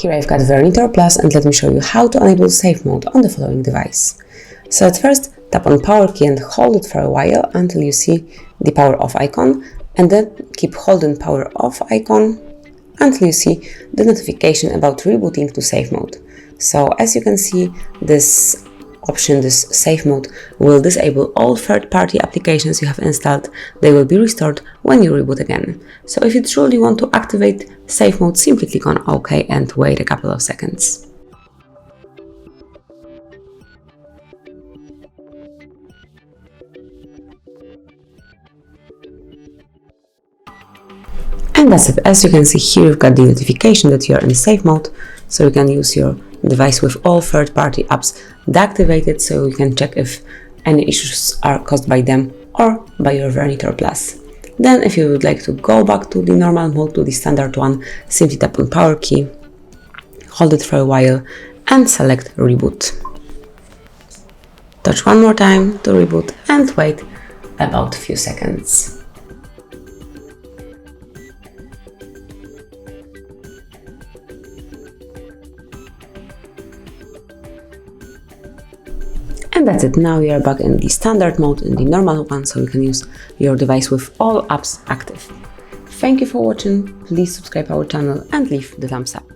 Here I've got VERNEE Thor Plus, and let me show you how to enable safe mode on the following device. So at first, tap on power key and hold it for a while until you see the power off icon, and then keep holding power off icon until you see the notification about rebooting to safe mode. So as you can see, this option, this safe mode, will disable all third-party applications you have installed. They will be restored when you reboot again. So if you truly want to activate safe mode, simply click on OK and wait a couple of seconds. And that's it. As you can see here, you've got the notification that you are in safe mode, so you can use your device with all third-party apps deactivated, so you can check if any issues are caused by them or by your VERNEE Thor Plus. Then if you would like to go back to the normal mode, to the standard one, simply tap on power key, hold it for a while and select reboot. Touch one more time to reboot and wait about a few seconds. And that's it. Now you are back in the standard mode, in the normal one, so you can use your device with all apps active. Thank you for watching. Please subscribe our channel and leave the thumbs up.